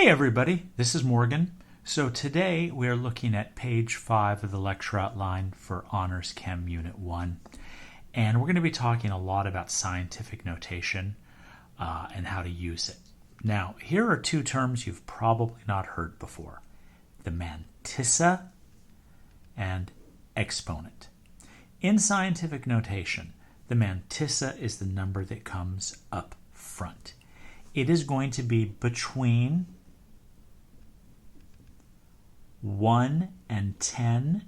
Hey everybody, this is Morgan. So today we are looking at page 5 of the lecture outline for Honors Chem Unit 1. And we're going to be talking a lot about scientific notation and how to use it. Now, here are two terms you've probably not heard before. The mantissa and exponent. In scientific notation, the mantissa is the number that comes up front. It is going to be between 1 and 10,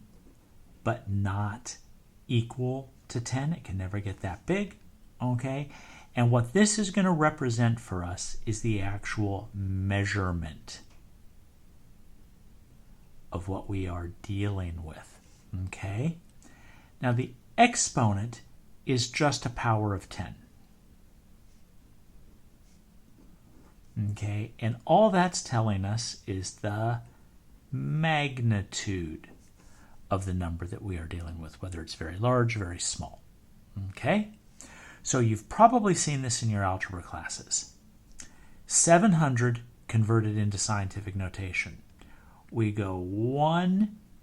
but not equal to 10. It can never get that big, okay? And what this is going to represent for us is the actual measurement of what we are dealing with, okay? Now, the exponent is just a power of 10. Okay, and all that's telling us is the magnitude of the number that we are dealing with, whether it's very large or very small. Okay, so you've probably seen this in your algebra classes. 700 converted into scientific notation. We go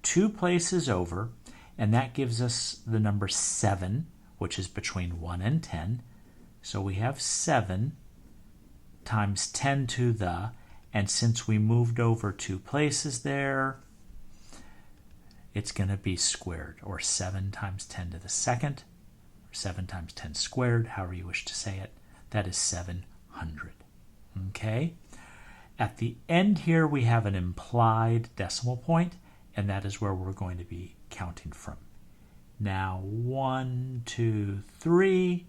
2 places over, and that gives us the number 7, which is between 1 and 10. So we have 7 times 10 to the, and since we moved over 2 places there, it's going to be squared, or 7 times 10 to the second, or 7 times 10 squared, however you wish to say it. That is 700. Okay? At the end here, we have an implied decimal point, and that is where we're going to be counting from. Now, 1, 2, 3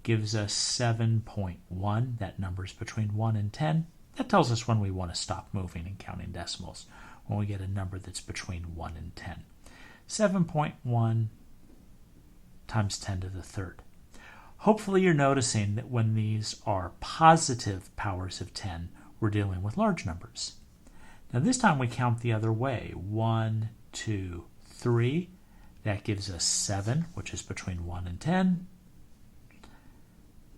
gives us 7.1. That number's between 1 and 10. That tells us when we want to stop moving and counting decimals, when we get a number that's between 1 and 10. 7.1 times 10 to the third. Hopefully you're noticing that when these are positive powers of 10, we're dealing with large numbers. Now this time we count the other way. 1, 2, 3. That gives us 7, which is between 1 and 10.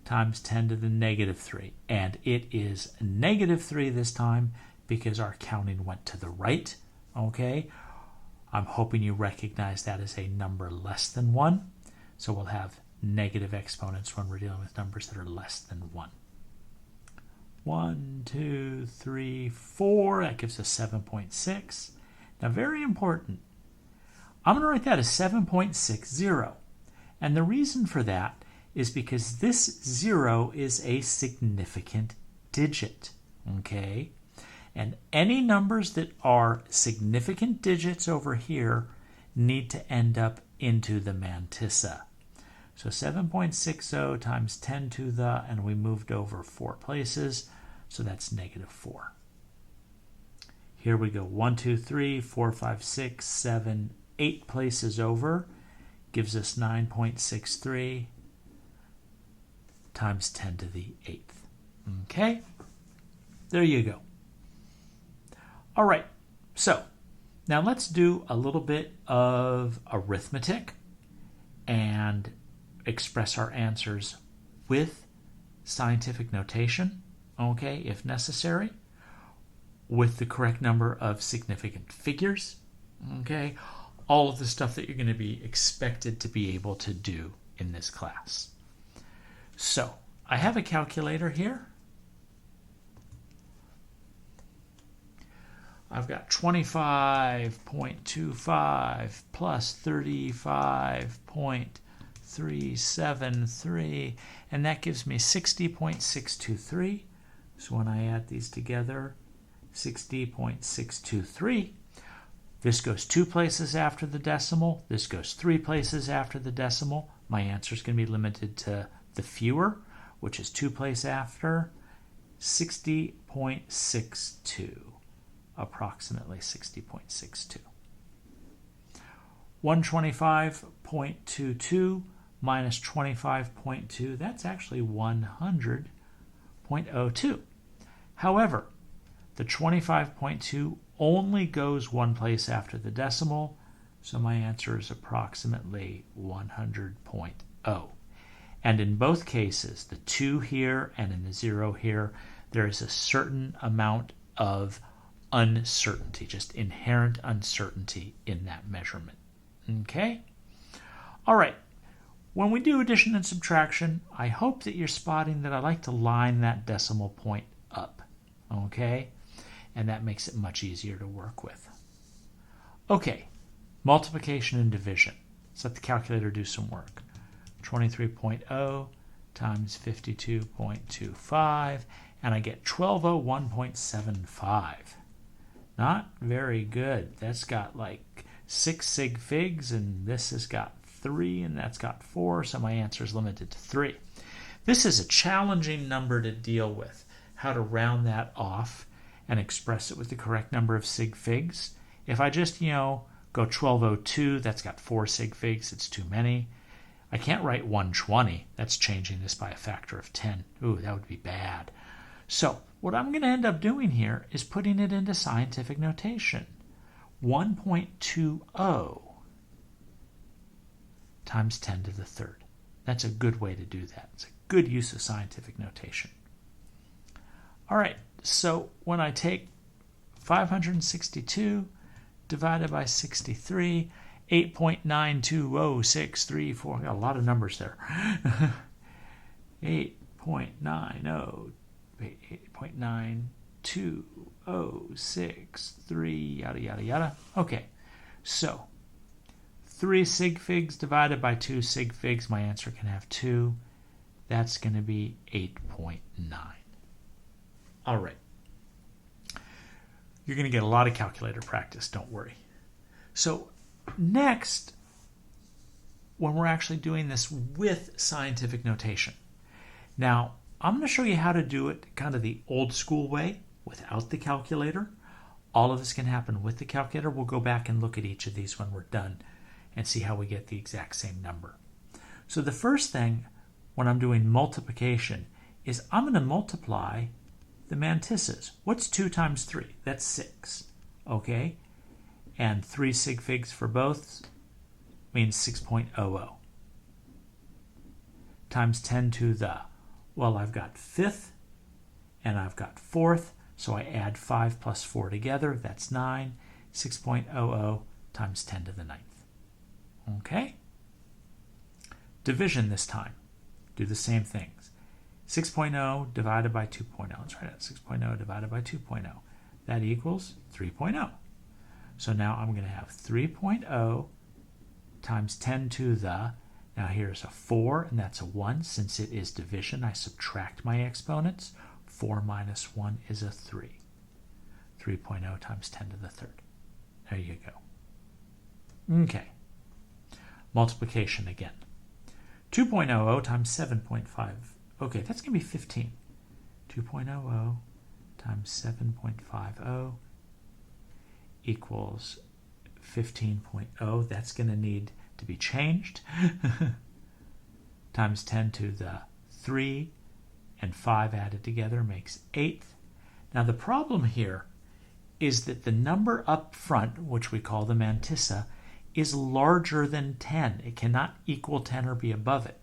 Times 10 to the negative 3. And it is negative 3 this time because our counting went to the right. Okay? I'm hoping you recognize that as a number less than 1. So we'll have negative exponents when we're dealing with numbers that are less than 1. 1, 2, 3, 4. That gives us 7.6. Now, very important. I'm going to write that as 7.60. And the reason for that is because this 0 is a significant digit, okay? And any numbers that are significant digits over here need to end up into the mantissa. So 7.60 times 10 to the, and we moved over 4 places, so that's negative 4. Here we go, 1, 2, 3, 4, 5, 6, 7, 8 places over, gives us 9.63. times 10 to the 8th. Okay? There you go. All right. So, now let's do a little bit of arithmetic and express our answers with scientific notation, okay, if necessary, with the correct number of significant figures, okay? All of the stuff that you're going to be expected to be able to do in this class. So, I have a calculator here. I've got 25.25 plus 35.373, and that gives me 60.623. So when I add these together, 60.623. This goes 2 places after the decimal. This goes 3 places after the decimal. My answer is going to be limited to the fewer, which is 2 places after, 60.62, approximately 60.62. 125.22 minus 25.2, that's actually 100.02. However, the 25.2 only goes 1 place after the decimal, so my answer is approximately 100.0. And in both cases, the 2 here and in the 0 here, there is a certain amount of uncertainty, just inherent uncertainty in that measurement. Okay? All right. When we do addition and subtraction, I hope that you're spotting that I like to line that decimal point up. Okay? And that makes it much easier to work with. Okay. Multiplication and division. Let's let the calculator do some work. 23.0 times 52.25, and I get 1201.75. Not very good. That's got like 6 sig figs, and this has got 3, and that's got 4, so my answer is limited to 3. This is a challenging number to deal with, how to round that off and express it with the correct number of sig figs. If I just, go 1202, that's got 4 sig figs, it's too many. I can't write 120. That's changing this by a factor of 10. Ooh, that would be bad. So what I'm going to end up doing here is putting it into scientific notation. 1.20 times 10 to the third. That's a good way to do that. It's a good use of scientific notation. All right, so when I take 562 divided by 63, 8.92064. I got a lot of numbers there. 8.92063, yada, yada, yada. Okay, so 3 sig figs divided by 2 sig figs. My answer can have 2. That's going to be 8.9. All right. You're going to get a lot of calculator practice, don't worry. So next, when we're actually doing this with scientific notation. Now, I'm going to show you how to do it kind of the old school way without the calculator. All of this can happen with the calculator. We'll go back and look at each of these when we're done and see how we get the exact same number. So the first thing when I'm doing multiplication is I'm going to multiply the Mantissas. What's 2 times 3? That's 6. Okay? And 3 sig figs for both means 6.00. Times 10 to the, well, I've got 5th and I've got 4th, so I add 5 plus 4 together. That's 9. 6.00 times 10 to the 9th. Okay? Division this time. Do the same things. 6.0 divided by 2.0. Let's write it. 6.0 divided by 2.0. That equals 3.0. So now I'm going to have 3.0 times 10 to the, now here's a 4 and that's a 1. Since it is division, I subtract my exponents. 4 minus 1 is a 3. 3.0 times 10 to the third. There you go. Okay. Multiplication again. 2.00 times 7.5. Okay, that's going to be 15. 2.00 times 7.50 equals 15.0. That's going to need to be changed. Times 10 to the 3 and 5 added together makes 8. Now the problem here is that the number up front, which we call the Mantissa, is larger than 10. It cannot equal 10 or be above it.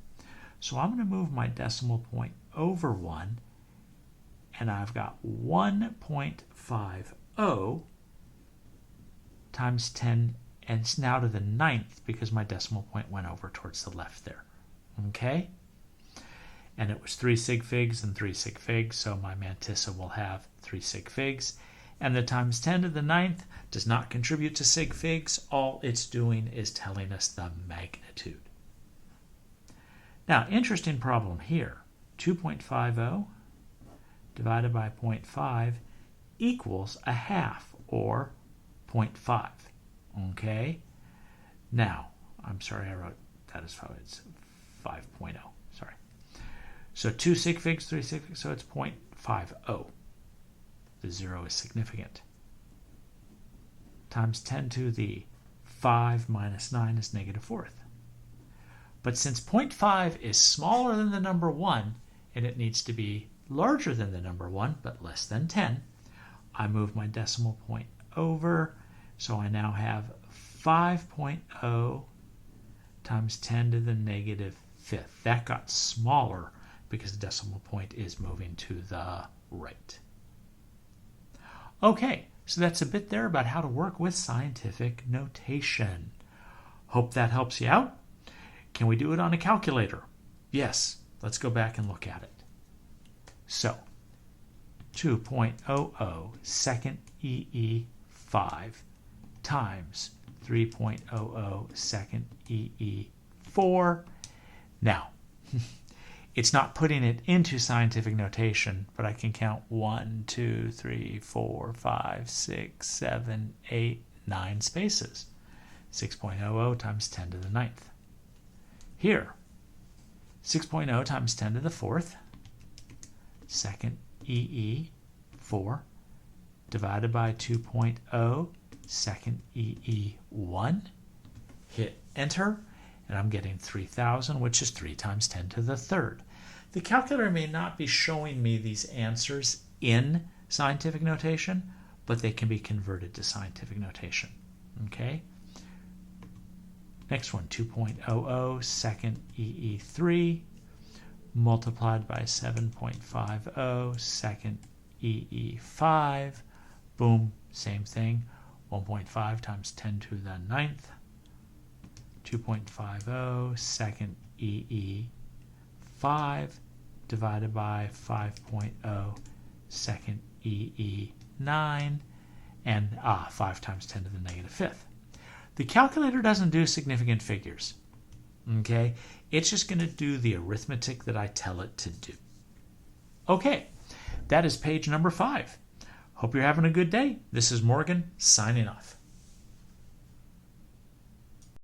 So I'm going to move my decimal point over 1, and I've got 1.50 times 10, and it's now to the 9th because my decimal point went over towards the left there. Okay? And it was 3 sig figs and 3 sig figs, so my Mantissa will have 3 sig figs. And the times 10 to the 9th does not contribute to sig figs. All it's doing is telling us the magnitude. Now, interesting problem here. 2.50 divided by 0.5 equals a half, or 0.5. Okay? Now, I'm sorry I wrote that as 5. It's 5.0. Sorry. So 2 sig figs, 3 sig figs, so it's 0.50. The 0 is significant. Times 10 to the 5 minus 9 is negative 4th. But since 0.5 is smaller than the number 1, and it needs to be larger than the number 1, but less than 10, I move my decimal point over, so I now have 5.0 times 10 to the negative 5th. That got smaller because the decimal point is moving to the right. Okay, so that's a bit there about how to work with scientific notation. Hope that helps you out. Can we do it on a calculator? Yes, let's go back and look at it. So, 2.00 second EE5 times 3.00 second EE4. Now, it's not putting it into scientific notation, but I can count 1, 2, 3, 4, 5, 6, 7, 8, 9 spaces. 6.00 times 10 to the 9th. Here, 6.0 times 10 to the 4th, second EE4, divided by 2.0, second EE1. Hit enter, and I'm getting 3,000, which is 3 times 10 to the 3rd. The calculator may not be showing me these answers in scientific notation, but they can be converted to scientific notation. Okay? Next one, 2.00 second EE3 multiplied by 7.50 second EE5. Boom, same thing. 1.5 times 10 to the 9th. 2.50 second EE5 divided by 5.0 second EE9, and 5 times 10 to the negative 5th. The calculator doesn't do significant figures. Okay? It's just going to do the arithmetic that I tell it to do. Okay, that is page number 5. Hope you're having a good day. This is Morgan signing off.